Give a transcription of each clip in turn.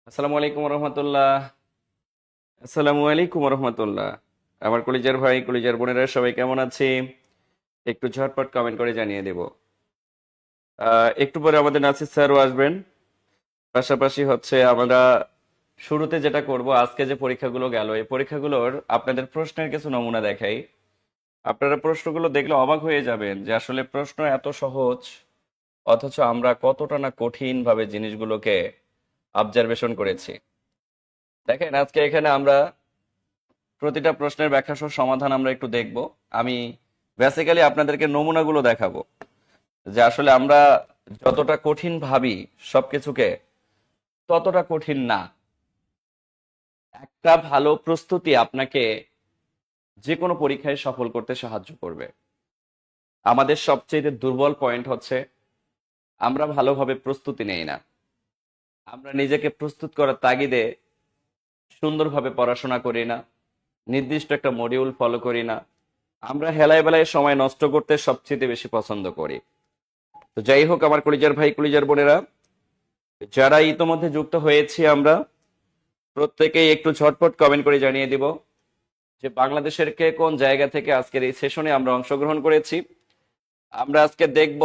আসসালামু আলাইকুম রহমতুল্লাহ। আসসালামু আলাইকুম রহমতুল্লাহ। আমার কলিজার ভাই কলিজার বোনেরা সবাই কেমন আছি? একটু ঝটপট কমেন্ট করে জানিয়ে দেব। একটু পরে আমাদের নাসির স্যারও আসবেন। পাশাপাশি হচ্ছে আমরা শুরুতে যেটা করব, আজকে যে পরীক্ষাগুলো গেল এই পরীক্ষাগুলোর আপনাদের প্রশ্নের কিছু নমুনা দেখাই। আপনারা প্রশ্নগুলো দেখলে অবাক হয়ে যাবেন যে আসলে প্রশ্ন এত সহজ, অথচ আমরা কতটা না কঠিন ভাবে জিনিসগুলোকে অবজারভেশন করেছি। দেখেন, আজকে এখানে আমরা প্রতিটা প্রশ্নের ব্যাখ্যা সহ সমাধান আমরা একটু দেখব। আমি বেসিক্যালি আপনাদেরকে নমুনাগুলো দেখাবো যে আসলে আমরা যতটা কঠিন ভাবি সবকিছুকে, ততটা কঠিন না। একটা ভালো প্রস্তুতি আপনাকে যে কোনো পরীক্ষায় সফল করতে সাহায্য করবে। আমাদের সবচেয়ে দুর্বল পয়েন্ট হচ্ছে আমরা ভালোভাবে প্রস্তুতি নেই না। আমরা নিজেকে প্রস্তুত করার তাগিদে সুন্দরভাবে পড়াশোনা করি না, নির্দিষ্ট একটা মডিউল ফলো করি না। আমরা হেলায় বেলায় সময় নষ্ট করতে সবচেয়ে বেশি পছন্দ করি। তো যাই হোক, আমার কলিজার ভাই কলিজার বোনেরা, যারা ইতোমধ্যে যুক্ত হয়েছি আমরা প্রত্যেকেই একটু ঝটপট কমেন্ট করে জানিয়ে দিব যে বাংলাদেশের কে কোন জায়গা থেকে আজকের এই সেশনে আমরা অংশগ্রহণ করেছি। আমরা আজকে দেখব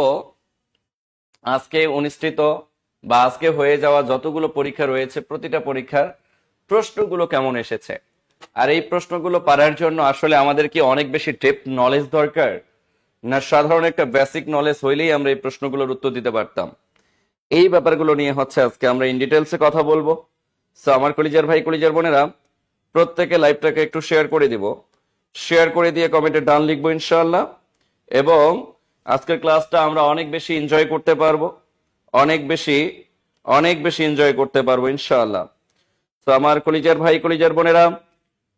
আজকে অনুষ্ঠিত বা আজকে হয়ে যাওয়া যতগুলো পরীক্ষা রয়েছে প্রতিটা পরীক্ষার প্রশ্নগুলো কেমন এসেছে। আর এই প্রশ্নগুলো পারার জন্য আসলে আমাদের কি অনেক বেশি ডেপথ নলেজ দরকার, না সাধারণ একটা বেসিক নলেজ হইলেই আমরা এই প্রশ্নগুলোর উত্তর দিতে পারতাম? এই ব্যাপারগুলো নিয়ে হচ্ছে আজকে আমরা ইন ডিটেলসে কথা বলবো। সো আমার কলিজার ভাই কলিজার বোনেরা, প্রত্যেকে লাইভটাকে একটু শেয়ার করে দিব। শেয়ার করে দিয়ে কমেন্টে ডান লিখবো ইনশাআল্লাহ। এবং আজকের ক্লাসটা আমরা অনেক বেশি এনজয় করতে পারবো, অনেক বেশি অনেক বেশি এনজয় করতে পারবো ইনশাআল্লাহ। তো আমার কলিজার ভাই কলিজার বোনেরা,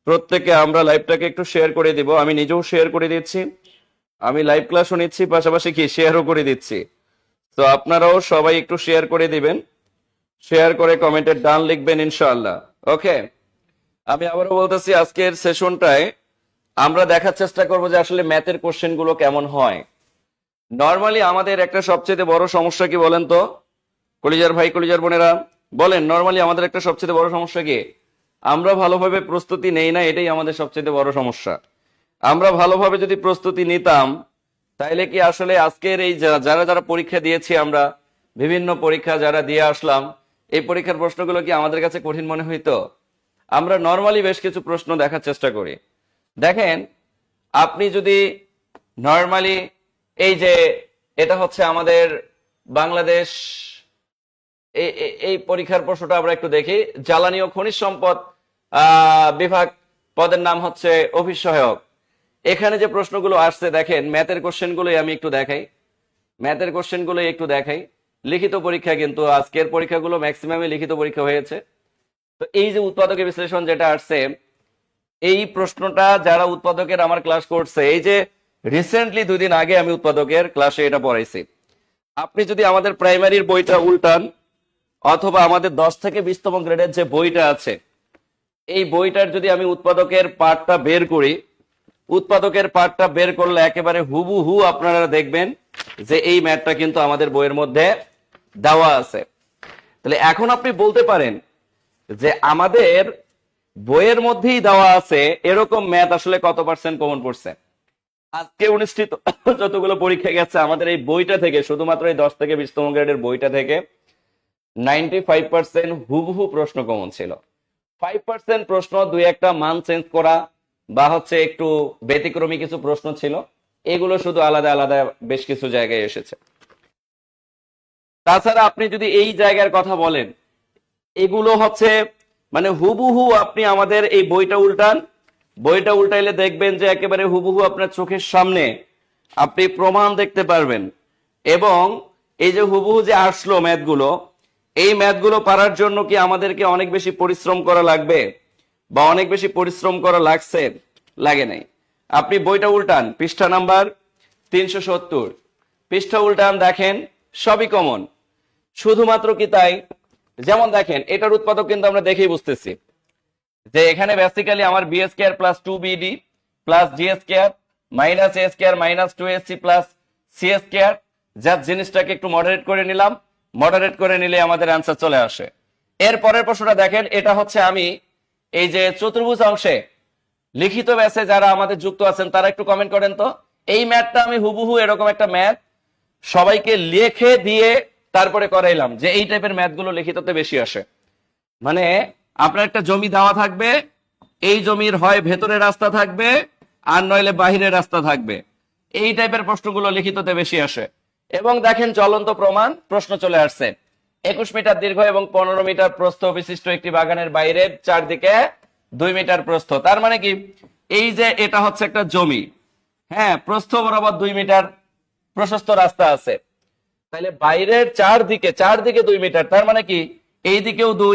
প্রত্যেকে আমরা লাইভটাকে একটু শেয়ার করে দিব। আমি নিজেও শেয়ার করে দিচ্ছি, আমি লাইভ ক্লাসও নিচ্ছি, পাশাপাশি কি শেয়ারও করে দিচ্ছি। তো আপনারাও সবাই একটু শেয়ার করে দিবেন, শেয়ার করে কমেন্টে ডান লিখবেন ইনশাআল্লাহ। ওকে, আমি আবারও বলতেছি আজকের সেশনটায় আমরা দেখার চেষ্টা করব যে আসলে ম্যাথের কোশ্চেন গুলো কেমন হয়। নর্মালি আমাদের একটা সবচেয়ে বড় সমস্যা কি বলেন তো কলিজার ভাই কলিজার বোনেরা? বলেন, নর্মালি আমাদের একটা সবচেয়ে বড় সমস্যা কি? আমরা ভালোভাবে প্রস্তুতি নেই না, এটাই আমাদের সবচেয়ে বড় সমস্যা। আমরা ভালোভাবে যদি প্রস্তুতি নিতাম, তাইলে কি আসলে আজকের এই যারা যারা পরীক্ষা দিয়েছি, আমরা বিভিন্ন পরীক্ষা যারা দিয়ে আসলাম, এই পরীক্ষার প্রশ্নগুলো কি আমাদের কাছে কঠিন মনে হইতো? আমরা নর্মালি বেশ কিছু প্রশ্ন দেখার চেষ্টা করি। দেখেন, আপনি যদি নর্মালি এই যে এটা হচ্ছে আমাদের বাংলাদেশ, এই পরীক্ষার প্রশ্নটা আমরা একটু দেখি। জ্বালানি ও খনিজ সম্পদ বিভাগ, পদের নাম হচ্ছে অফিস সহায়ক। এখানে যে প্রশ্নগুলো আসছে দেখেন, ম্যাথের কোশ্চেনগুলোই আমি একটু দেখাই, ম্যাথের কোশ্চেনগুলোই একটু দেখাই। লিখিত পরীক্ষা কিন্তু আজকের পরীক্ষাগুলো ম্যাক্সিমামই লিখিত পরীক্ষা হয়েছে। তো এই যে উৎপাদকের বিশ্লেষণ যেটা আসছে, এই প্রশ্নটা যারা উৎপাদকের আমার ক্লাস করছে, এই যে রিসেন্টলি 2 দিন আগে আমি উৎপাদকের ক্লাসে এটা পড়াইছি। আপনি যদি আমাদের প্রাইমারির বইটা উল্টান, অথবা আমাদের 10 থেকে 20তম গ্রেডের যে বইটা আছে, এই বইটার যদি আমি উৎপাদকের পার্টটা বের করি, উৎপাদকের পার্টটা বের করলে একেবারে হুবহু আপনারা দেখবেন যে এই ম্যাথটা কিন্তু আমাদের বইয়ের মধ্যে দেওয়া আছে। তাহলে এখন আপনি বলতে পারেন যে আমাদের বইয়ের মধ্যেই দেওয়া আছে এরকম ম্যাথ আসলে কত পার্সেন্ট কমন পড়ছে? আজকে অনুষ্ঠিত যতগুলো পরীক্ষা গেছে আমাদের এই বইটা থেকে, শুধুমাত্র এই 10 থেকে 20তম গ্রেডের বইটা থেকে 95% হুবহু প্রশ্ন কমন ছিল। 5% প্রশ্ন দুই একটা মান চেঞ্জ করা বা হচ্ছে একটু ব্যতিক্রমী কিছু প্রশ্ন ছিল, এগুলো শুধু আলাদা আলাদা বেশ কিছু জায়গায় এসেছে। তাছাড়া আপনি যদি এই জায়গার কথা বলেন, এগুলো হচ্ছে মানে হুবহু আপনি আমাদের এই বইটা উল্টান, বইটা উল্টাইলে দেখবেন যে একেবারে হুবহু আপনার চোখের সামনে আপনি প্রমাণ দেখতে পারবেন। এবং এই যে হুবহু যে আসলো ম্যাথগুলো, এই ম্যাথগুলো পারার জন্য কি আমাদেরকে অনেক বেশি পরিশ্রম করা লাগবে বা অনেক বেশি পরিশ্রম করা লাগছে? লাগে নাই। আপনি বইটা উল্টান, পৃষ্ঠা নাম্বার 370, পৃষ্ঠা উল্টান, দেখেন সবই কমন। শুধুমাত্র কি তাই? যেমন দেখেন, এটার উৎপাদক কিন্তু আমরা দেখেই বুঝতেছি যে এখানে বেসিক্যালি আমার B square plus 2bd plus G square minus A square minus 2ac plus C square. যার জিনিসটাকে একটু মডারেট করে নিলাম, মডারেট করে নিলে আমাদের অ্যান্সার চলে আসে। এর পরের প্রশ্নটা দেখেন, এটা হচ্ছে আমি এই যে চতুর্ভুজ অংশে লিখিত ব্যাসে যারা আমাদের যুক্ত আছেন তারা একটু কমেন্ট করেন তো। এই ম্যাথটা আমি হুবহু এরকম একটা ম্যাথ সবাইকে লিখে দিয়ে তারপরে করাইলাম, যে এই টাইপের ম্যাথগুলো লিখিততে বেশি আসে। মানে আপনার একটা জমি দেওয়া থাকবে, এই জমির হয় ভেতরে রাস্তা থাকবে আর নইলে বাহিরে রাস্তা থাকবে, এই টাইপের প্রশ্নগুলো লিখিততে বেশি আসে। এবং দেখেন জ্বলন্ত প্রমাণ প্রশ্ন চলে আসছে, 21 মিটার দীর্ঘ এবং 15 মিটার প্রস্থ বিশিষ্ট একটি বাগানের বাইরের চারদিকে 2 মিটার প্রস্থ। তার মানে কি, এই যে এটা হচ্ছে একটা জমি, হ্যাঁ, প্রস্থ বরাবর 2 মিটার প্রশস্ত রাস্তা আছে, তাহলে বাইরের চারদিকে 2 মিটার, তার মানে কি এই দিকেও 2,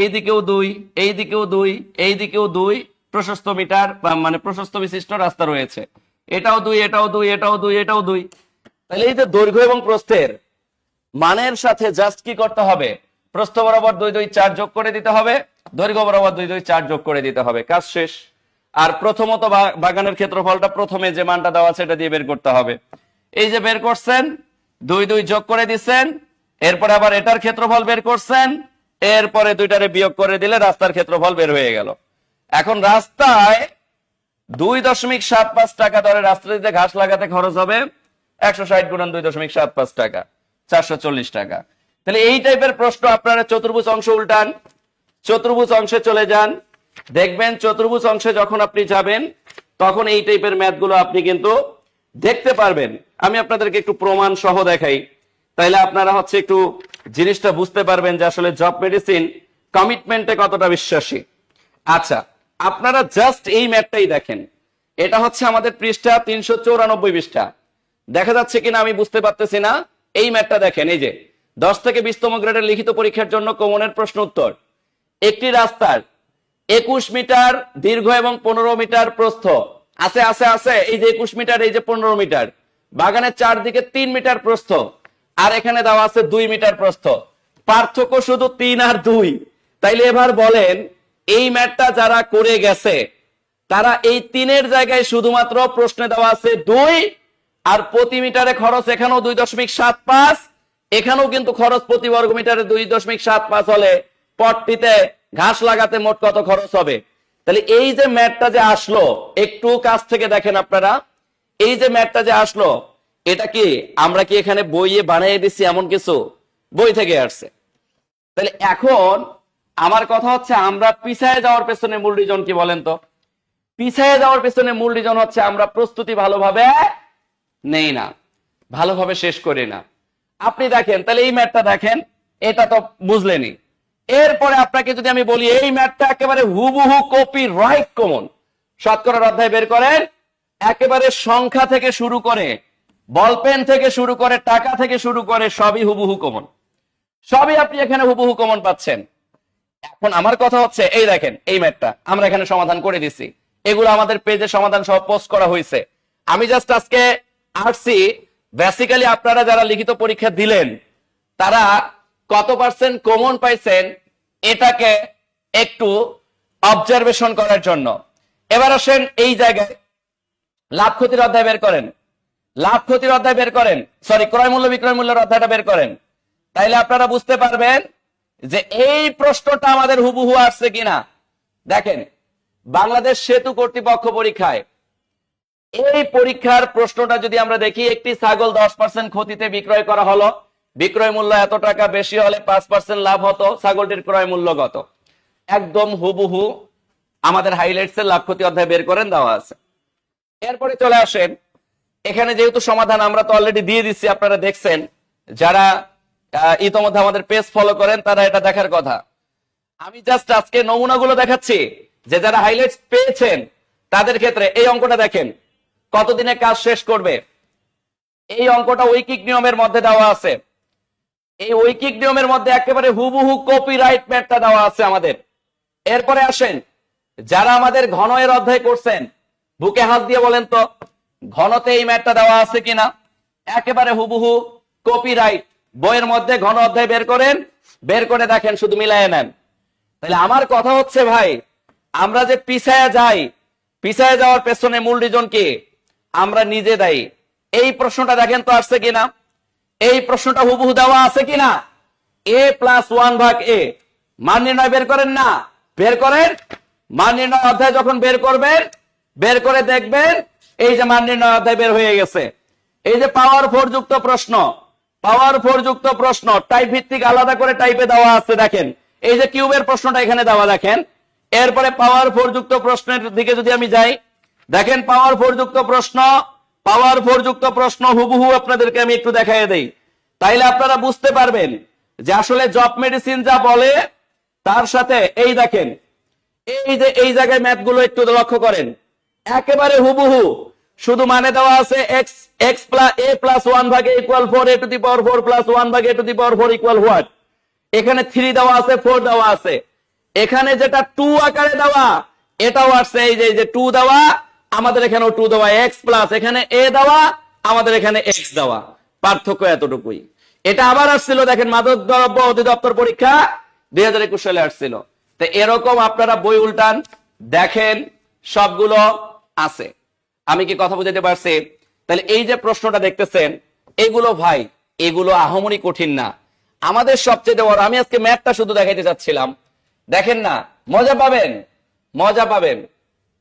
এই দিকেও 2, এই দিকেও 2, এই দিকেও 2 প্রশস্ত মিটার মানে প্রশস্ত বিশিষ্ট রাস্তা রয়েছে। এটাও 2, এটাও 2, এটাও 2, এটাও 2। তাহলে এই যে দৈর্ঘ্য এবং প্রস্থের মানের সাথে জাস্ট কি করতে হবে, প্রস্থ বরাবর 2 2 4 যোগ করে দিতে হবে, দৈর্ঘ্য বরাবর 2 2 4 যোগ করে দিতে হবে, কাজ শেষ। আর প্রথমত বাগানের ক্ষেত্রফলটা প্রথমে যে মানটা দেওয়া আছে এটা দিয়ে বের করতে হবে। এই যে বের করছেন, 2 2 যোগ করে দিচ্ছেন, এরপরে আবার এটার ক্ষেত্রফল বের করছেন, এরপরে দুইটারে বিয়োগ করে দিলে রাস্তার ক্ষেত্রফল বের হয়ে গেল। এখন রাস্তায় 2.75 টাকা দরে রাস্তা দিতে ঘাস লাগাতে খরচ হবে 160 গুণন 2.75 টাকা, 440 টাকা। তাহলে এই টাইপের প্রশ্ন আপনারা চতুর্ভুজ অংশ উল্টান, চতুর্ভুজ অংশে চলে যান, দেখবেন চতুর্ভুজ অংশে যখন আপনি যাবেন তখন এই টাইপের ম্যাথগুলো আপনি কিন্তু দেখতে পারবেন। আমি আপনাদেরকে একটু প্রমাণ সহ দেখাই, তাইলে আপনারা হচ্ছে একটু জিনিসটা বুঝতে পারবেন যে আসলে জব মেডিসিন কমিটমেন্টে কতটা বিশ্বাসী। আচ্ছা, আপনারা জাস্ট এই ম্যাথটাই দেখেন, এটা হচ্ছে আমাদের পৃষ্ঠা 394 পৃষ্ঠা, দেখা যাচ্ছে কিনা আমি বুঝতে পারতেছি না। এই ম্যাথটা দেখেন, এই যে 10 থেকে 20তম গ্রেডের লিখিত পরীক্ষার জন্য কমনের প্রশ্ন উত্তর, একটি রাস্তার 21 মিটার দীর্ঘ এবং 15 মিটার প্রস্থ আছে আছে আছে এই যে 21 মিটার, এই যে 15 মিটার, বাগানের চারদিকে 3 মিটার প্রস্থ, আর এখানে দেওয়া আছে 2 মিটার প্রস্থ, পার্থক্য শুধু 3 আর 2। তাইলে এবার বলেন এই ম্যাথটা যারা করে গেছে তারা এই 3-এর জায়গায় শুধুমাত্র প্রশ্নে দেওয়া আছে 2, আর প্রতি মিটারে খরচ এখানেও 2.75, এখানেও কিন্তু খরচ প্রতি বর্গ মিটারে 2.75 হলে পটটিতে ঘাস লাগাতে মোট কত খরচ হবে। তাহলে এই যে ম্যাথটা যে আসলো, একটু কাছ থেকে দেখেন আপনারা, এই যে ম্যাথটা যে আসলো এটা কি আমরা কি এখানে বইয়ে বানিয়ে দিচ্ছি এমন কিছু, বই থেকে আসছে। তাহলে এখন আমার কথা হচ্ছে আমরা পিছায় যাওয়ার পেছনে মূল রিজন কি বলেন তো? পিছায় যাওয়ার পেছনে মূল রিজন হচ্ছে আমরা প্রস্তুতি ভালোভাবে নেই না, ভালোভাবে শেষ করি না। আপনি দেখেন, তাহলে এই ম্যাথটা দেখেন, এটা তো বুঝলেনই। এরপরে আপনাকে যদি আমি বলি এই ম্যাথটা একেবারে হুবহু কপি রাইট কমন, শতকরার অধ্যায় বের করেন, একেবারে সংখ্যা থেকে শুরু করে বলপেন থেকে শুরু করে টাকা থেকে শুরু করে সবই হুবহু কমন, সবই আপনি এখানে হুবহু কমন পাচ্ছেন। এখন আমার কথা হচ্ছে এই দেখেন এই ম্যাথটা আমরা এখানে সমাধান করে দিছি, এগুলো আমাদের পেজে সমাধান সহ পোস্ট করা হয়েছে। আমি জাস্ট আজকে আসছি বেসিক্যালি আপনারা যারা লিখিত পরীক্ষা দিলেন তারা কত পার্সেন্ট কমন পাইছেন এটাকে একটু অবজারভেশন করার জন্য। এবার আসেন এই জায়গায় লাভ ক্ষতির অধ্যায় বের করেন, লাভ ক্ষতির অধ্যায় বের করেন, সরি ক্রয় মূল্য বিক্রয় মূল্যের অধ্যায়টা বের করেন, তাইলে আপনারা বুঝতে পারবেন যে এই প্রশ্নটা আমাদের হুবহু আসছে কিনা। দেখেন বাংলাদেশ সেতু কর্তৃপক্ষ পরীক্ষায় এই পরীক্ষার প্রশ্নটা যদি আমরা দেখি, একটি ছাগল 10% ক্ষতিতে বিক্রয় করা হলো, বিক্রয় মূল্য এত টাকা, বেশি হলে 5% লাভ হতো, ছাগলটির ক্রয় মূল্য কত? একদম হুবহু আমাদের হাইলাইটস এর লাভ ক্ষতি অধ্যায় বের করেন দেওয়া আছে। এরপরে চলে আসেন এখানে, যেহেতু সমাধান আমরা তো অলরেডি দিয়ে দিচ্ছি, আপনারা দেখছেন, যারা ইতোমধ্যে আমাদের পেজ ফলো করেন তারা এটা দেখার কথা। আমি জাস্ট আজকে নমুনাগুলো দেখাচ্ছি যে যারা হাইলাইটস পেয়েছেন তাদের ক্ষেত্রে এই অঙ্কটা দেখেন, কতদিনে কাজ শেষ করবে। এই অঙ্কটা ঐকিক নিয়মের মধ্যে দেওয়া আছে, এই ঐকিক নিয়মের মধ্যে একেবারে হুবহু কপিরাইট ম্যাথটা দেওয়া আছে আমাদের। এরপরে আসেন যারা আমাদের ঘনের অধ্যায় করছেন, বুকে হাত দিয়ে বলেন তো ঘনতে এই ম্যাথটা দেওয়া আছে কিনা। একেবারে হুবহু কপিরাইট, বইয়ের মধ্যে ঘন অধ্যায় বের করেন, বের করে দেখেন, শুধু মিলায় নেন। তাহলে আমার কথা হচ্ছে ভাই, আমরা যে পিছায় যাই, পিছায় যাওয়ার পেছনে মূল রিজন কি? আমরা নিজে দায়ী। এই প্রশ্নটা দেখেন তো আসছে কিনা, এই প্রশ্নটা হুবহু দেওয়া আছে কিনা, a+1/a মান নির্ণয় বের করেন না, বের করেন। মান নির্ণয় অধ্যায় যখন বের করবেন, বের করে দেখবেন এই যে মান নির্ণয় অধ্যায় বের হয়ে গেছে। এই যে পাওয়ার 4 যুক্ত প্রশ্ন, পাওয়ার 4 যুক্ত প্রশ্ন টাইপ ভিত্তিক আলাদা করে টাইপে দেওয়া আছে। দেখেন এই যে কিউবের প্রশ্নটা এখানে দেওয়া, দেখেন। এরপরে পাওয়ার 4 যুক্ত প্রশ্নের দিকে যদি আমি যাই, দেখেন পাওয়ার 4 যুক্ত প্রশ্ন, পাওয়ার 4 যুক্ত প্রশ্ন হুবহু আপনাদেরকে আমি একটু দেখাই দেই, তাইলে আপনারা বুঝতে পারবেন যে আসলে জব মেডিসিন যা বলে তার সাথে এই দেখেন এই যে এই জায়গায় ম্যাথ গুলো একটু লক্ষ্য করেন, একেবারে হুবহু। শুধু মানে দেওয়া আছে x প্লাস a প্লাস 1 ভাগে equal 4 a to the power 4 plus 1 ভাগে a to the power 4 equal what. এখানে 3 দেওয়া আছে, 4 দেওয়া আছে। এখানে যেটা 2 আকারে দেওয়া এটাও আসছে, এই যে 2 দেওয়া, আমাদের এখানেও 2 দেওয়া, x প্লাস এখানে a দেওয়া, আমাদের এখানে x দেওয়া, পার্থক্য এতটুকুই। এটা আবার আসছিল, দেখেন মাদক দ্রব্য অধিদপ্তর পরীক্ষা 2021 সালে আসছিল। তো এরকম আপনারা বই উল্টান, দেখেন সবগুলো আছে। আমি কি কথা বুঝাতে পারছি? তাহলে এই যে প্রশ্নটা দেখতেছেন, এগুলো ভাই এগুলো আহামরি কঠিন না। আমাদের সবচেয়ে বড়, আমি আজকে ম্যাথটা শুধু দেখাইতে চাচ্ছিলাম, দেখেন না, মজা পাবেন, মজা পাবেন।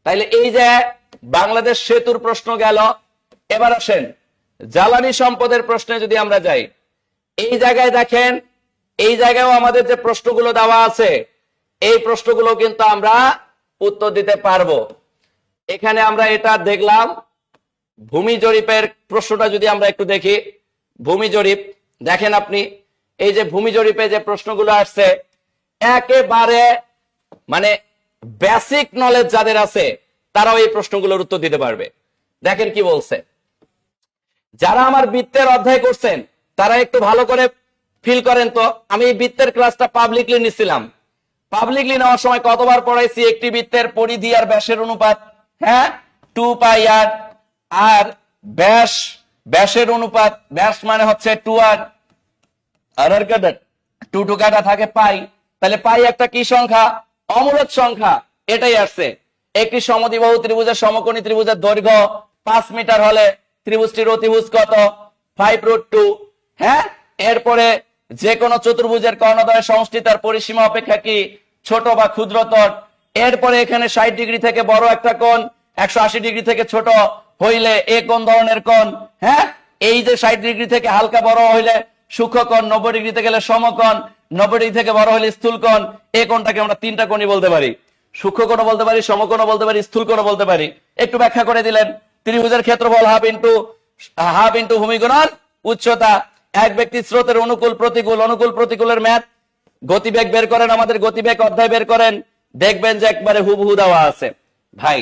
তাইলে এই যে বাংলাদেশ সেতুর প্রশ্ন গেল, এবার আসেন জ্বালানি সম্পদের প্রশ্নে যদি আমরা যাই, এই জায়গায় দেখেন, এই জায়গায়ও আমাদের যে প্রশ্নগুলো দেওয়া আছে এই প্রশ্নগুলো কিন্তু আমরা উত্তর দিতে পারবো। এখানে আমরা এটা দেখলাম, ভূমি জরিপের প্রশ্নটা যদি আমরা একটু দেখি, ভূমি জরিপ দেখেন আপনি, এই যে ভূমি জরিপে যে প্রশ্নগুলো আসছে একেবারে মানে বেসিক নলেজ যাদের আছে তারাও এই প্রশ্নগুলোর উত্তর দিতে পারবে। দেখেন কি বলছে, যারা আমার বৃত্তের অধ্যায় করছেন তারা একটু ভালো করে ফিল করেন তো। আমি এই বৃত্তের ক্লাসটা পাবলিকলি নিছিলাম, পাবলিকলি নেওয়ার সময় কতবার পড়াইছি, একটি বৃত্তের পরিধি আর ব্যাসের অনুপাত, হ্যাঁ 2 পাই আর, আর ব্যাস, ব্যাসের অনুপাত, ব্যাস মানে হচ্ছে 2 আর, আর কাটা 2 টু কাটা থাকে পাই। তাহলে পাই একটা কি সংখ্যা? অমূলদ সংখ্যা। এটাই আসছে। একটি সমদ্বিবাহু ত্রিভুজের সমকোণী ত্রিভুজের দৈর্ঘ্য 5 মিটার হলে ত্রিভুজটির অতিভুজ কত? 5√2। হ্যাঁ, এরপরে যে কোনো চতুর্ভুজের কর্ণদ্বয়ের সমষ্টি তার পরিসীমা অপেক্ষা কি ছোট বা ক্ষুদ্রতর। এরপরে এখানে 60 ডিগ্রি থেকে বড় একটা কোণ 180 ডিগ্রি থেকে ছোট হইলে এ কোন ধরনের কোণ? হ্যাঁ, এই যে 60 ডিগ্রি থেকে হালকা বড় হইলে সূক্ষ্মকোণ, 90 ডিগ্রিতে গেলে সমকোণ, 90 ডিগ্রি থেকে বড় হলে স্থূলকোণ। এই কোণটাকে আমরা তিনটা কোণই বলতে পারি, সূক্ষ্মকোণও বলতে পারি, সমকোণও বলতে পারি, স্থূলকোণও বলতে পারি। একটু ব্যাখ্যা করে দিলেন, ত্রিভুজের ক্ষেত্রফল হাফ ইন্টু ভূমি গুণন উচ্চতা। এক ব্যক্তি স্রোতের অনুকূল প্রতিকূল, অনুকূল প্রতিকূলের ম্যাথ, গতিবেগ বের করেন, আমাদের গতিবেগ অধ্যায় বের করেন, দেখবেন যে একবারে হুবহু দেওয়া আছে। ভাই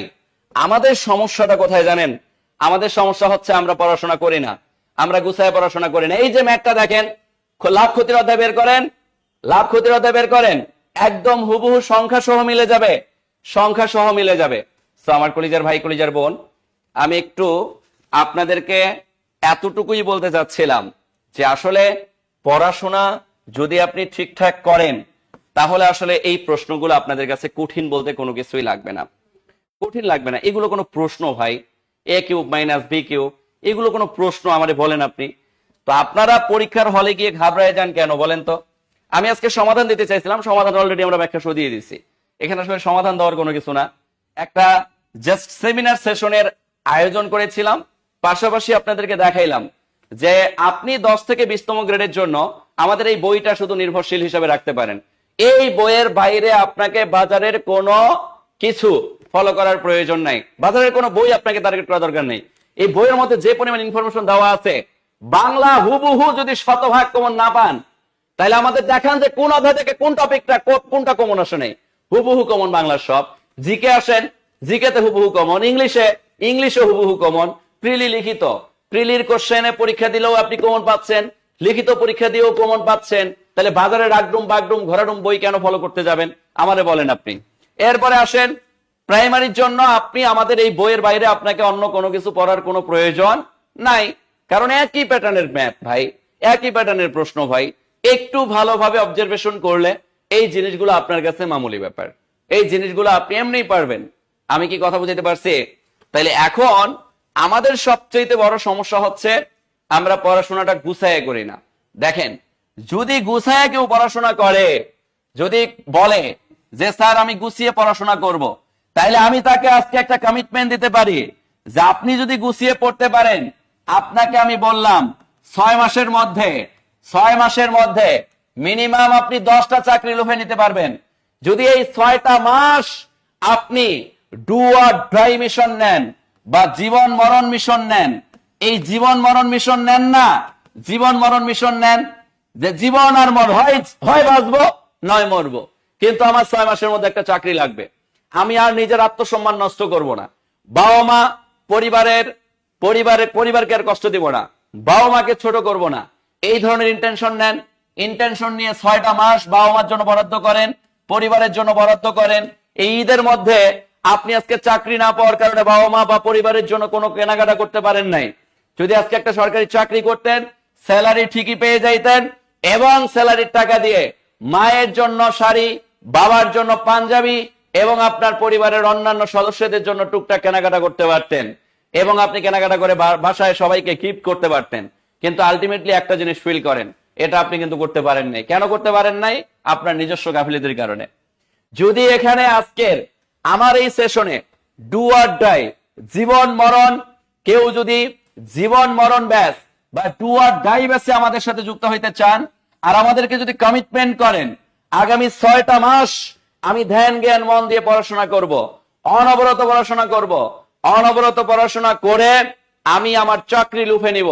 আমাদের সমস্যাটা কোথায় জানেন? আমাদের সমস্যা হচ্ছে আমরা পড়াশোনা করি না, আমরা গুছায় পড়াশোনা করি না। এই যে ম্যাথটা দেখেন, লাভ ক্ষতির অধ্যায় বের করেন, লাভ ক্ষতির অধ্যায় বের করেন, একদম হুবহু সংখ্যা সহ মিলে যাবে, সংখ্যা সহ মিলে যাবে। তো আমার কলিজার ভাই কলিজার বোন, আমি একটু আপনাদেরকে এতটুকুই বলতে চাচ্ছিলাম যে আসলে পড়াশোনা যদি আপনি ঠিকঠাক করেন তাহলে আসলে এই প্রশ্নগুলো আপনাদের কাছে কঠিন বলতে কোনো কিছুই লাগবে না, কঠিন লাগবে না। এগুলো কোনো প্রশ্ন ভাই, a cube minus b cube, এগুলো কোনো প্রশ্ন আমারে বলেন আপনি? তো আপনারা পরীক্ষার হলে গিয়ে ঘাবড়ায় যান কেন বলেন তো? আমি আজকে সমাধান দিতে চাইছিলাম, সমাধান অলরেডি আমরা ব্যাখ্যা সহ দিয়ে দিচ্ছি। এখানে আসলে সমাধান দেওয়ার কোনো কিছু না, একটা জাস্ট সেমিনার সেশনের আয়োজন করেছিলাম, পাশাপাশি আপনাদেরকে দেখাইলাম যে আপনি 10 থেকে 20তম গ্রেডের জন্য আমাদের এই বইটা শুধু নির্ভরশীল হিসেবে রাখতে পারেন। এই বইয়ের বাইরে আপনাকে বাজারের কোনো কিছু ফলো করার প্রয়োজন নাই, বাজারের কোনো বই আপনাকে টার্গেট করা দরকার নেই। এই বইয়ের মধ্যে যে পরিমাণ ইনফরমেশন দেওয়া আছে, বাংলা হুবহু যদি শতভাগ কমন না পান তাহলে আমাদের দেখান যে কোন অধ্যায় থেকে কোন টপিকটা কোনটা কমন আসে নেই। হুবহু কমন বাংলার সব। জিকে আসেন, জিকেতে হুবহু কমন, ইংলিশে হুবহু কমন, প্রিলি লিখিত, প্রিলির কোশ্চেনে পরীক্ষা দিলেও আপনি কমন পাচ্ছেন, লিখিত পরীক্ষা দিয়েও কমন পাচ্ছেন। তাহলে বাজারে রাগডুম বাগডুম ঘোরাডুম বই কেন ফলো করতে যাবেন আমারে বলেন আপনি? এরপরে আসেন প্রাইমারির জন্য, আপনি আমাদের এই বইয়ের বাইরে আপনাকে অন্য কোনো কিছু পড়ার কোনো প্রয়োজন নাই, কারণ একই প্যাটার্নের ম্যাথ ভাই, একই প্যাটার্নের প্রশ্ন ভাই। একটু ভালোভাবে অবজারভেশন করলে এই জিনিসগুলো আপনার কাছে মামুলি ব্যাপার, এই জিনিসগুলো আপনি এমনিই পারবেন। আমি কি কথা বুঝাতে পারছি? তাইলে এখন আমাদের সবচেয়ে বড় সমস্যা হচ্ছে আমরা পড়াশোনাটা গুছায় করি না। দেখেন যদি গুছায় কেউ পড়াশোনা করে যদি বলে যে স্যার আমি গুছিয়ে পড়াশোনা করব, তাইলে আমি তাকে আজকে একটা কমিটমেন্ট দিতে পারি যে আপনি যদি গুছিয়ে পড়তে পারেন, আপনাকে আমি বললাম 6 মাসের মধ্যে মিনিমাম আপনি 10টা চাকরি লুফে নিতে পারবেন। যদি এই 6টা মাস আপনি ডু অর ডাই মিশন নেন বা জীবন মরণ মিশন নেন, এই জীবন মরণ মিশন নেন না, জীবন মরণ মিশন নেন যে জীবন আর মর হয় বাঁচবো নয় মরবো, কিন্তু আমার 6 মাসের মধ্যে একটা চাকরি লাগবে। আমি আর নিজের আত্মসম্মান নষ্ট করব না, বাবা মা পরিবারকে আর কষ্ট দিব না, বাবা মাকে ছোট করব না, এই ধরনের ইন্টেনশন নেন। ইন্টেনশন নিয়ে 6টা মাস বাবা মার জন্য বরাদ্দ করেন, পরিবারের জন্য বরাদ্দ করেন। এই ঈদের মধ্যে আপনি আজকে চাকরি না পাওয়ার কারণে বাবা মা বা পরিবারের জন্য কোনো কেনাকাটা করতে পারেন নাই। যদি আজকে একটা সরকারি চাকরি করতেন, স্যালারি ঠিকই পেয়ে যাইতেন এবং স্যালারির টাকা দিয়ে মায়ের জন্য শাড়ি, বাবার জন্য পাঞ্জাবি এবং আপনার পরিবারের অন্যান্য সদস্যদের জন্য টুকটাক কেনাকাটা করতে পারতেন এবং আপনি কেনাকাটা করে বাসায় সবাইকে গিফট করতে পারতেন। কিন্তু আলটিমেটলি একটা জিনিস ফিল করেন, এটা আপনি কিন্তু করতে পারেন নাই। কেন করতে পারেন নাই? আপনার নিজস্ব গাফিলতির কারণে। যদি এখানে আজকের আমার এই সেশনে ডু অর ডাই, জীবন মরণ, কেউ যদি জীবন মরণ ব্যাচ বা ডু অর ডাই ব্যাচে আমাদের সাথে যুক্ত হইতে চান আর আমাদেরকে যদি কমিটমেন্ট করেন আগামী 6টা মাস আমি ধ্যান জ্ঞান মন দিয়ে পড়াশোনা করব, অনবরত পড়াশোনা করব, অনবরত পড়াশোনা করে আমি আমার চাকরি লুফে নিব,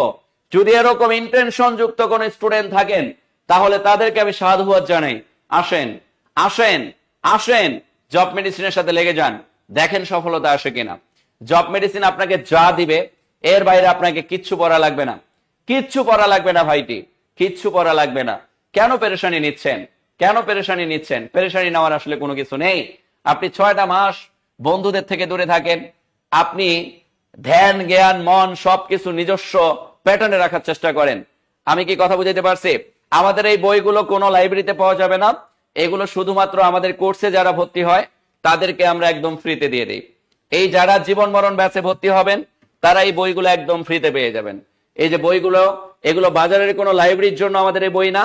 যদি এরকম ইন্টেনশন যুক্ত কোন স্টুডেন্ট থাকেন তাহলে তাদেরকে আমি সাধুবাদ জানাই। আসেন আসেন আসেন, জব মেডিসিনের সাথে লেগে যান, দেখেন সফলতা আসে কিনা। জব মেডিসিন আপনাকে যা দিবে এর বাইরে আপনাকে কিচ্ছু পড়া লাগবে না, কিচ্ছু পড়া লাগবে না ভাইটি, কিচ্ছু পড়া লাগবে না। কেন পেরেশানি নিচ্ছেন? কেন পেরেশানি নিচ্ছেন? পেরেশানি নেওয়ার আসলে কোনো কিছু নেই। আপনি 6টা মাস বন্ধুদের থেকে দূরে থাকেন, আপনি ধ্যান জ্ঞান মন সবকিছু নিজস্ব প্যাটার্নে রাখার চেষ্টা করেন। আমি কি কথা বুঝাইতে পারছি? আমাদের এই বইগুলো কোনো লাইব্রেরিতে পাওয়া যাবে না, এগুলো শুধুমাত্র আমাদের কোর্সে যারা ভর্তি হয় তাদেরকে আমরা একদম ফ্রিতে দিয়ে দিই। এই যারা জীবন মরণ ব্যাচে ভর্তি হবেন তারা এই বইগুলো একদম ফ্রিতে পেয়ে যাবেন। এই যে বইগুলো, এগুলো বাজারের কোনো লাইব্রেরির জন্য আমাদের এই বই না,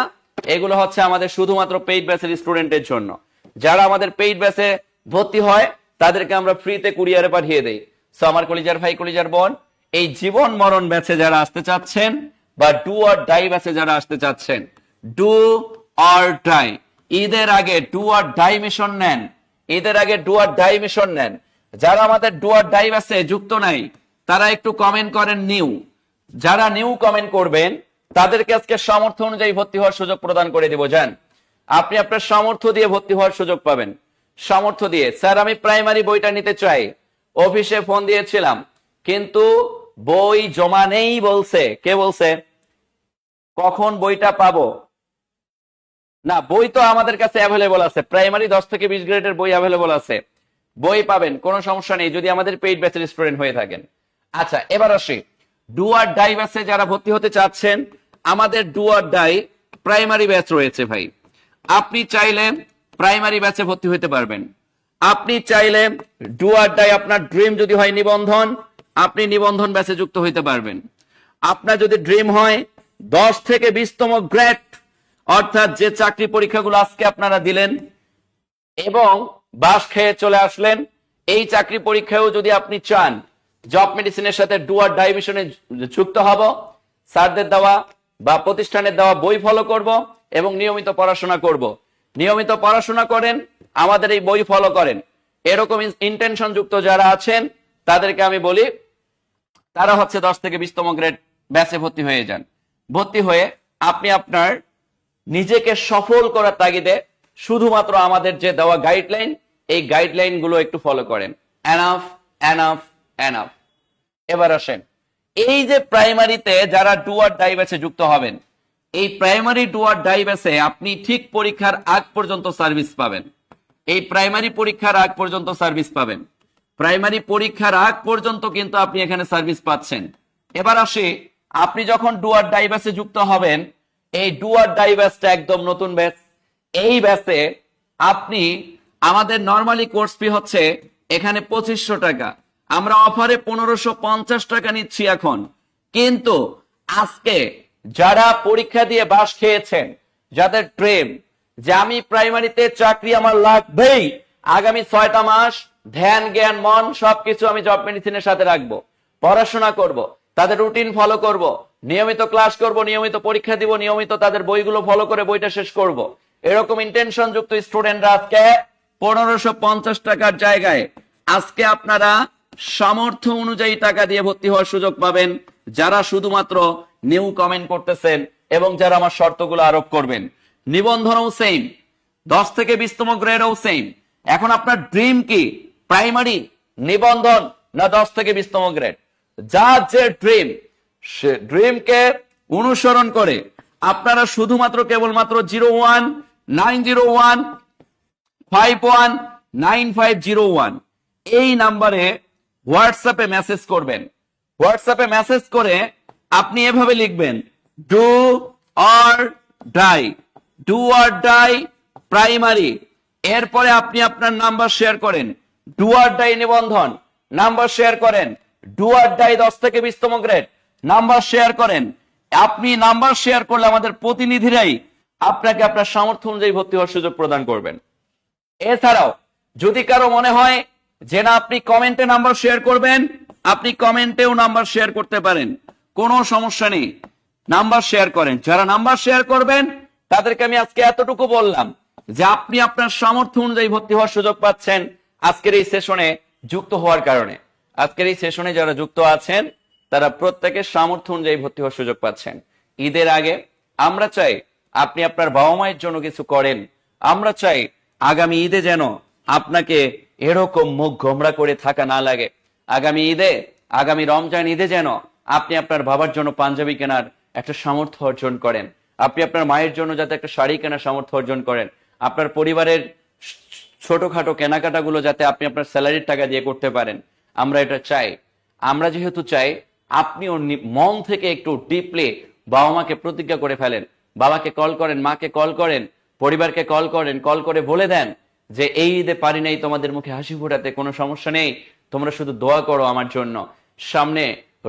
এগুলো হচ্ছে আমাদের শুধুমাত্র পেইড ব্যাচের স্টুডেন্টের জন্য। যারা আমাদের পেইড ব্যাচে ভর্তি হয় তাদেরকে আমরা ফ্রিতে কুরিয়ারে পাঠিয়ে দেই। সো আমার কলিজার ভাই কলিজার বোন, এই জীবন মরণ ব্যাচে যারা আসতে চাচ্ছেন বা ডু অর ডাই ব্যাচে যারা আসতে চাচ্ছেন, ডু অর ডাই, ঈদের আগে ডু অর ডাই মিশন নেন, ঈদের আগে ডু অর ডাই মিশন নেন। যারা আমাদের ডু অর ডাই ব্যাচে যুক্ত নাই তারা একটু কমেন্ট করেন নিউ। যারা নিউ কমেন্ট করবেন তাদেরকে আজকে সামর্থ্য অনুযায়ী ভর্তি হওয়ার সুযোগ প্রদান করে দেব। যান, আপনি আপনার সামর্থ্য দিয়ে ভর্তি হওয়ার সুযোগ পাবেন। সামর্থ্য দিয়ে, স্যার আমি প্রাইমারি বইটা নিতে চাই, অফিসে ফোন দিয়েছিলাম কিন্তু বই জমা নেই বলছে। কে বলছে? কখন বইটা পাবো? না, বই তো আমাদের কাছে অ্যাভেলেবল আছে, প্রাইমারি 10 থেকে 20 গ্রেডের বই অ্যাভেলেবল আছে, বই পাবেন, কোনো সমস্যা নেই যদি আমাদের পেইড ব্যাচের স্টুডেন্ট হয়ে থাকেন। আচ্ছা, এবার আসি ডু অর ডাই ব্যাচে যারা ভর্তি হতে চাচ্ছেন। আমাদের do or die primary batch রয়েছে ভাই, আপনি চাইলে প্রাইমারি ব্যাচে ভর্তি হতে পারবেন। আপনি চাইলে ডু অর ডাই, আপনার ড্রিম যদি হয় নিবন্ধন, আপনি নিবন্ধন ব্যাচে যুক্ত হইতে পারবেন। আপনার যদি ড্রিম হয় 10 থেকে 20তম গ্রেড, অর্থাৎ যে চাকরি পরীক্ষাগুলো আজকে আপনারা দিলেন এবং বাস খেয়ে চলে আসলেন, এই চাকরি পরীক্ষায়ও যদি আপনি চান জব মেডিসিনের সাথে ডু অর ডাই মিশনে যুক্ত হব, স্যারদের দেওয়া বা প্রতিষ্ঠানের দেওয়া বই ফলো করব এবং নিয়মিত পড়াশোনা করব। নিয়মিত পড়াশোনা করেন, আমাদের এই বই ফলো করেন, এরকম ইন্টেনশন যুক্ত যারা আছেন তাদেরকে আমি বলি তারা হচ্ছে 10 থেকে 20তম গ্রেড ব্যাচে ভর্তি হয়ে যান। ভর্তি হয়ে আপনি আপনার নিজেকে সফল করার তাগিদে শুধুমাত্র আমাদের যে দেওয়া গাইডলাইন, এই গাইডলাইন গুলো একটু ফলো করেন। Enough enough enough. এবার আসেন, এই যে প্রাইমারিতে যারা ডু অর ডাই ব্যাচে যুক্ত হবেন, এই প্রাইমারি ডু অর ডাই ব্যাচে আপনি ঠিক পরীক্ষার আগ পর্যন্ত সার্ভিস পাবেন। এই প্রাইমারি পরীক্ষার আগ পর্যন্ত সার্ভিস পাবেন, প্রাইমারি পরীক্ষার আগ পর্যন্ত কিন্তু আপনি এখানে সার্ভিস পাচ্ছেন। এবার আসি, আপনি যখন ডু অর ডাই ব্যাচে যুক্ত হবেন, এই ডু অর ডাই ব্যাচটা একদম নতুন ব্যাচ। এই ব্যাচে আপনি, আমাদের নরমালি কোর্স ফি হচ্ছে এখানে 2500 টাকা, আমরা অফারে 1550 টাকা নিচ্ছি এখন। কিন্তু আজকে যারা পরীক্ষা দিয়ে বাস খেয়েছেন, যাদের ড্রিম, যে আমি প্রাইমারিতে চাকরি আমার লাগবেই, আগামী 6টা মাস ধ্যান জ্ঞান মন সবকিছু আমি জব মেডিসিনের সাথে রাখবো, পড়াশোনা করব, তাদের রুটিন ফলো করব, নিয়মিত ক্লাস করব, নিয়মিত পরীক্ষা দিব, নিয়মিত তাদের বইগুলো ফলো করে বইটা শেষ করব, এরকম ইন্টেনশন যুক্ত স্টুডেন্টরা আজকে 1550 টাকার জায়গায় আজকে আপনারা সামর্থ্য অনুযায়ী টাকা দিয়ে ভর্তি হওয়ার সুযোগ পাবেন, যারা শুধুমাত্র নিউ কমেন্ট করতেছেন এবং যারা আমার শর্তগুলো আরোপ করবেন। নিবন্ধনও সেম, 10 থেকে 20তম গ্রেডও সেম। এখন আপনার ড্রিম কি, প্রাইমারি, নিবন্ধন না 10 থেকে 20তম গ্রেড? যার যে ড্রিম, সে ড্রিমকে অনুসরণ করে আপনারা শুধুমাত্র কেবলমাত্র 019015199501 এই নাম্বারে হোয়াটসঅ্যাপে মেসেজ করবেন। হোয়াটসঅ্যাপে মেসেজ করে আপনি এভাবে লিখবেন, do or die, do or die primary. এরপরে আপনি আপনার নাম্বার শেয়ার করেন, ডু অর ডাই নিবন্ধন নাম্বার শেয়ার করেন, ডু অর ডাই 10 থেকে 20তম গ্রেড নাম্বার শেয়ার করেন। আপনি নাম্বার শেয়ার করলে আমাদের প্রতিনিধিরাই আপনাকে আপনার সামর্থ্য অনুযায়ী ভর্তি হওয়ার সুযোগ প্রদান করবেন। এছাড়াও যদি কারো মনে হয় যে না আপনি কমেন্টে নাম্বার শেয়ার করবেন, আপনি কমেন্টেও নাম্বার শেয়ার করতে পারেন, কোনো সমস্যা নেই, নাম্বার শেয়ার করেন। যারা নাম্বার শেয়ার করবেন তাদেরকে আমি আজকে এতটুকু বললাম যে আপনি আপনার সামর্থ্য অনুযায়ী ভর্তি হওয়ার সুযোগ পাচ্ছেন আজকের এই সেশনে যুক্ত হওয়ার কারণে। আজকের এই সেশনে যারা যুক্ত আছেন তারা প্রত্যেকের সামর্থ্য অনুযায়ী ভর্তি হওয়ার সুযোগ পাচ্ছেন। ঈদের আগে আমরা চাই আপনি আপনার বাবা মায়ের জন্য কিছু করেন। আমরা চাই আগামী ঈদে যেন আপনাকে এরকম মুখ গোমড়া করে থাকা না লাগে। আগামী ঈদে, আগামী রমজান ঈদে যেন আপনি আপনার বাবার জন্য পাঞ্জাবি কেনার একটা সামর্থ্য অর্জন করেন, আপনি আপনার মায়ের জন্য যাতে একটা শাড়ি কেনার সামর্থ্য অর্জন করেন, আপনার পরিবারের ছোটখাটো কেনাকাটাগুলো যাতে আপনি আপনার স্যালারির টাকা দিয়ে করতে পারেন। আমরা এটা চাই। আমরা যেহেতু চাই, আপনিও মন থেকে একটু ডিপলি বাবা মাকে প্রতিজ্ঞা করে ফেলেন, বাবাকে কল করেন, মাকে কল করেন, পরিবারকে কল করেন, কল করে বলে দেন যে এই ঈদে পারি নাই তোমাদের মুখে হাসি ফোটাতে, কোনো সমস্যা নেই, তোমরা শুধু দোয়া করো আমার জন্য। সামনে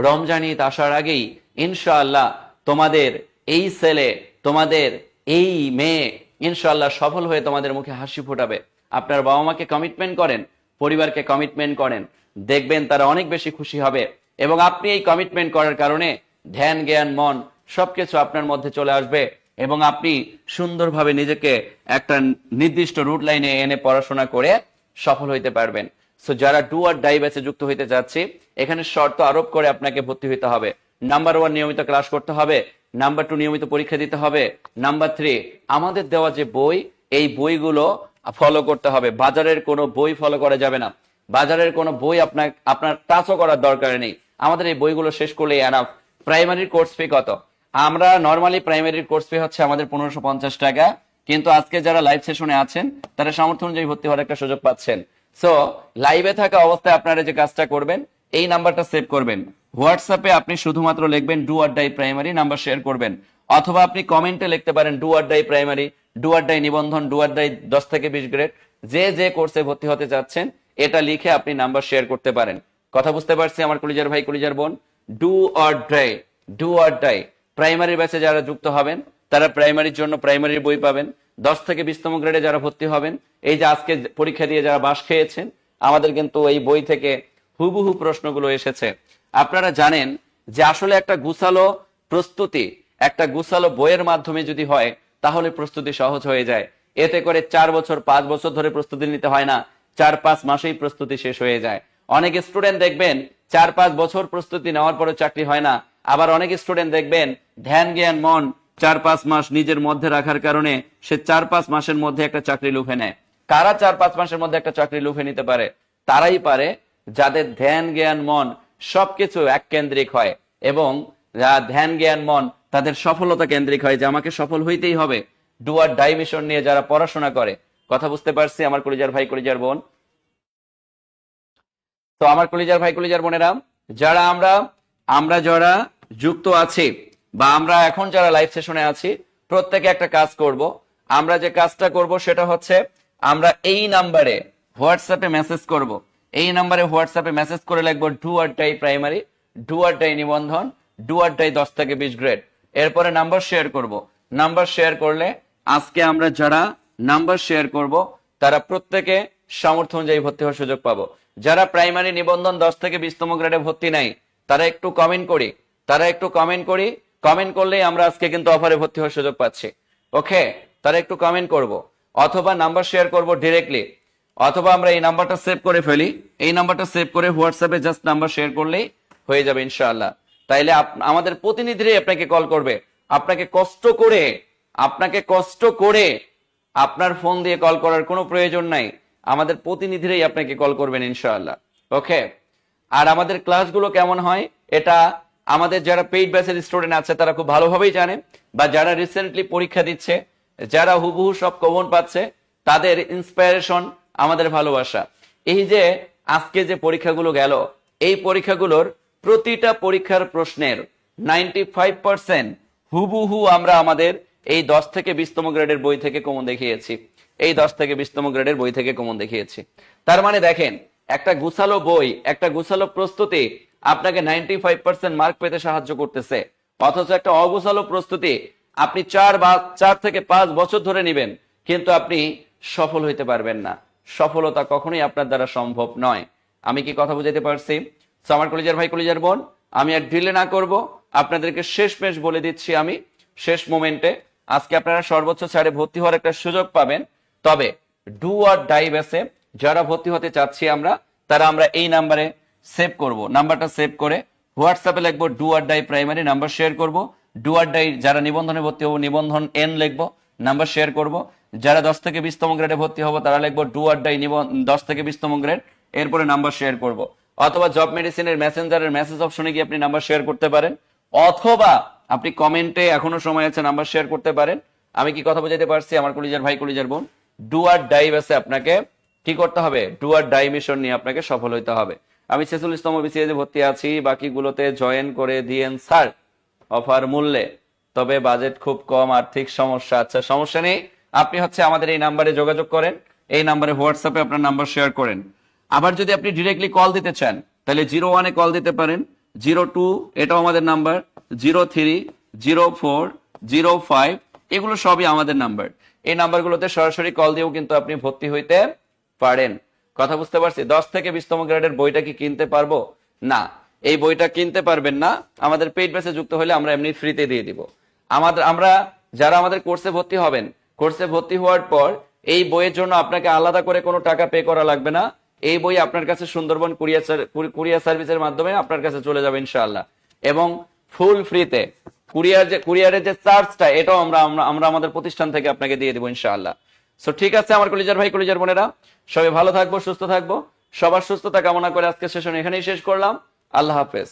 রমজান ঈদ আসার আগেই ইনশাআল্লাহ তোমাদের এই ছেলে, তোমাদের এই মেয়ে ইনশাআল্লাহ সফল হয়ে তোমাদের মুখে হাসি ফোটাবে। আপনার বাবা মাকে কমিটমেন্ট করেন, পরিবারকে কমিটমেন্ট করেন, দেখবেন তারা অনেক বেশি খুশি হবে। এবং আপনি এই কমিটমেন্ট করার কারণে ধ্যান জ্ঞান মন সবকিছু আপনার মধ্যে চলে আসবে এবং আপনি সুন্দরভাবে নিজেকে একটা নির্দিষ্ট রুট লাইনে এনে পড়াশোনা করে সফল হইতে পারবেন। সো যারা ডু আর ডাই ব্যাচে যুক্ত হইতে যাচ্ছে, এখানে শর্ত আরোপ করে আপনাকে ভর্তি হইতে হবে। নাম্বার 1 নিয়মিত ক্লাস করতে হবে, নাম্বার 2 নিয়মিত পরীক্ষা দিতে হবে, নাম্বার 3 আমাদের দেওয়া যে বই, এই বইগুলো ফলো করতে হবে। বাজারের কোনো বই ফলো করা যাবে না, বাজারের কোনো বই আপনার টাচও করার দরকার নেই। আমাদের এই বইগুলো শেষ করলে এনাফ। প্রাইমারির কোর্স ফি কত? আমরা নরমালি প্রাইমারির কোর্স ফি হচ্ছে আমাদের 1550 টাকা, কিন্তু আজকে যারা লাইভ সেশনে আছেন তারা সামর্থ্য অনুযায়ী ভর্তি হওয়ার একটা সুযোগ পাচ্ছেন। সো লাইভে থাকা অবস্থায় আপনারা যে কাজটা করবেন, এই নাম্বারটা সেভ করবেন। হোয়াটসঅ্যাপে আপনি শুধুমাত্র লিখবেন do or die primary, number share করবেন। অথবা আপনি কমেন্টে লিখতে পারেন do or die primary, do or die নিবন্ধন, ডু আর ডাই 10 থেকে 20 গ্রেড, যে যে কোর্সে ভর্তি হতে যাচ্ছেন এটা লিখে আপনি নাম্বার শেয়ার করতে পারেন। কথা বুঝতে পারছি আমার কলিজার ভাই, কলিজার বোন? Do or die, do or die. Primary ব্যাচে যারা যুক্ত হবেন তারা প্রাইমারির জন্য প্রাইমারির বই পাবেন। 10 থেকে 20তম গ্রেডে যারা ভর্তি হবেন, এই যে আজকে পরীক্ষা দিয়ে যারা বাস খেয়েছেন, আমাদের কিন্তু এই বই থেকে হুবহু প্রশ্নগুলো এসেছে। আপনারা জানেন যে আসলে একটা গুছালো প্রস্তুতি, একটা গুছালো বইয়ের মাধ্যমে যদি হয় তাহলে প্রস্তুতি সহজ হয়ে যায়। এতে করে 4 বছর 5 বছর ধরে প্রস্তুতি নিতে হয় না, 4-5 মাসেই প্রস্তুতি শেষ হয়ে যায়। অনেক স্টুডেন্ট দেখবেন 4-5 বছর প্রস্তুতি নেওয়ার পরে চাকরি হয় না। আবার অনেক স্টুডেন্ট দেখবেন ধ্যান জ্ঞান মন 4-5 মাস নিজের মধ্যে রাখার কারণে সে 4-5 মাসের মধ্যে একটা চাকরি লুফে নেয়। কারা 4-5 মাসের মধ্যে একটা চাকরি লুফে নিতে পারে? তারাই পারে যাদের ধ্যান জ্ঞান মন সবকিছু এক কেন্দ্রিক হয় এবং ধ্যান জ্ঞান মন তাদের সফলতা কেন্দ্রিক হয়, যে আমাকে সফল হইতেই হবে। ডু আর ডাই মিশন নিয়ে যারা পড়াশোনা করে, কথা বুঝতে পারছি আমার কলিজার ভাই, কলিজার বোন? তো আমার কলিজার ভাই, কলিজার বোনেরা, যারা আমরা যারা যুক্ত আছি বা আমরা এখন যারা লাইভ সেশনে আছি, প্রত্যেকে একটা কাজ করব। আমরা যে কাজটা করব সেটা হচ্ছে আমরা এই নাম্বারে হোয়াটসঅ্যাপে মেসেজ করব। এই নাম্বারে হোয়াটসঅ্যাপে মেসেজ করে লিখবো do or die primary, do or die নিবন্ধন, ডু আর ডাই 10 থেকে 20 গ্রেড। এরপরে নাম্বার শেয়ার করব। নাম্বার শেয়ার করলে আজকে আমরা যারা নাম্বার শেয়ার করব তারা প্রত্যেকে সামর্থ্য অনুযায়ী ভর্তি হওয়ার সুযোগ পাবো। যারা প্রাইমারি নিবন্ধন 10 থেকে 20তম গ্রেডে ভর্তি নাই তারা একটু কমেন্ট করি, কমেন্ট করলেই আমরা আজকে কিন্তু অফারে ভর্তি হওয়ার সুযোগ পাচ্ছি। ওকে, তারা একটু কমেন্ট করব, অথবা নাম্বার শেয়ার করব ডিরেক্টলি, অথবা আমরা এই নাম্বারটা সেভ করে ফেলি। এই নাম্বারটা সেভ করে হোয়াটসঅ্যাপে জাস্ট নাম্বার শেয়ার করলেই হয়ে যাবে ইনশাআল্লাহ। তাইলে আমাদের প্রতিনিধিরাই আপনাকে কল করবে। আপনাকে কষ্ট করে আপনার ফোন দিয়ে কল করার কোনো প্রয়োজন নাই। আমাদের প্রতিনিধিরাই আপনাকে কল করবেন ইনশাআল্লাহ। ওকে, আর আমাদের ক্লাসগুলো কেমন হয় এটা আমাদের যারা পেইড ব্যাচের স্টুডেন্ট আছে তারা খুব ভালোভাবেই জানে, বা যারা রিসেন্টলি পরীক্ষা দিচ্ছে, যারা হুবহু সব কমন পাচ্ছে, তাদের ইন্সপায়ারেশন আমাদের ভালোবাসা। এই যে আজকে যে পরীক্ষাগুলো গেল, এই পরীক্ষাগুলোর প্রতিটা পরীক্ষার প্রশ্নের 95% হুবহু আমরা আমাদের এই 10 থেকে 20তম গ্রেডের বই থেকে কমন দেখিয়েছি। তার মানে দেখেন, একটা গুছালো বই, একটা গুছালো প্রস্তুতি আপনাকে 95% মার্ক পেতে সাহায্য করতেছে, অথচ একটা অগুছালো প্রস্তুতি আপনি 4 থেকে 5 বছর ধরে নেবেন, কিন্তু আপনি সফল হইতে পারবেন না। সফলতা কখনোই আপনার দ্বারা সম্ভব নয়। আমি কি কথা বুঝাতে পারছি? আমার কলেজের ভাই, কলেজের বোন, আমি আর ডিলে না করব, আপনাদেরকে শেষমেশ বলে দিচ্ছি। আমি শেষ মোমেন্টে আজকে আপনারা সর্বোচ্চ ছাড়ে ভর্তি হওয়ার একটা সুযোগ পাবেন। তবে ডু অর ডাই বেসে যারা ভর্তি হতে চাচ্ছি আমরা এই নাম্বারে সেভ করব। নাম্বারটা সেভ করে হোয়াটসঅ্যাপে লিখবো do or die primary, number share করব। ডু অর ডাই যারা নিবন্ধনে ভর্তি হবো, নিবন্ধন এন লিখবো, নাম্বার শেয়ার করব। যারা 10 থেকে 20তম গ্রেডে ভর্তি হবো তারা লিখবো ডু অর ডাই 10 থেকে 20তম গ্রেড, এরপরে নাম্বার শেয়ার করব। অথবা জব মেডিসিনের মেসেঞ্জারের মেসেজ অপশনে গিয়ে আপনি নাম্বার শেয়ার করতে পারেন, অথবা আপনি কমেন্টে এখনো সময় আছে নাম্বার শেয়ার করতে পারেন। আমি কি কথা বোঝাতে পারছি আমার কলিজার ভাই, কলিজার বোন? ডু অর ডাই বেসে আপনাকে কি করতে হবে? ডু অর ডাই মিশন নিয়ে আপনাকে সফল হইতে হবে। আমি 46তম বিসিএস ভর্তি আছি, বাকিগুলোতে জয়েন করে দিয়েন স্যার অফার মূল্যে, তবে বাজেট খুব কম, আর্থিক সমস্যা। আচ্ছা, সমস্যা নেই, আপনি আমাদের এই নাম্বারে যোগাযোগ করেন, এই নাম্বারে হোয়াটসঅ্যাপে আপনার নাম্বার শেয়ার করেন। আবার যদি আপনি ডিরেক্টলি কল দিতে চান তাহলে 01-এ কল দিতে পারেন, 02 এটাও আমাদের নাম্বার, 03, 04, 05 এগুলো সবই আমাদের নাম্বার। এই নাম্বারগুলোতে সরাসরি কল দিয়েও কিন্তু আপনি ভর্তি হইতে পারেন। কথা বুঝতে পারছি? 10 থেকে 20তম গ্রেডের বইটা কি কিনতে পারবো? না, এই বইটা কিনতে পারবেন না। আমাদের পেইড ব্যাচে যুক্ত হলে আমরা এমনি ফ্রিতে দিয়ে দিব। আমরা যারা আমাদের কোর্সে ভর্তি হবেন, কোর্সে ভর্তি হওয়ার পর এই বইয়ের জন্য আপনাকে আলাদা করে কোনো টাকা পে করা লাগবে না। এই বই আপনার কাছে সুন্দরবন কুরিয়ার সার্ভিসের মাধ্যমে আপনার কাছে চলে যাবে ইনশাআল্লাহ, এবং ফুল ফ্রিতে। কুরিয়ারের যে চার্জটা এটাও আমরা আমাদের প্রতিষ্ঠান থেকে আপনাকে দিয়ে দিব ইনশাআল্লাহ। সো ঠিক আছে আমার কলিজার ভাই, কলিজার বোনেরা, সবাই ভালো থাকবো, সুস্থ থাকবো। সবার সুস্থতা কামনা করে আজকের সেশন এখানেই শেষ করলাম। আল্লাহ হাফেজ।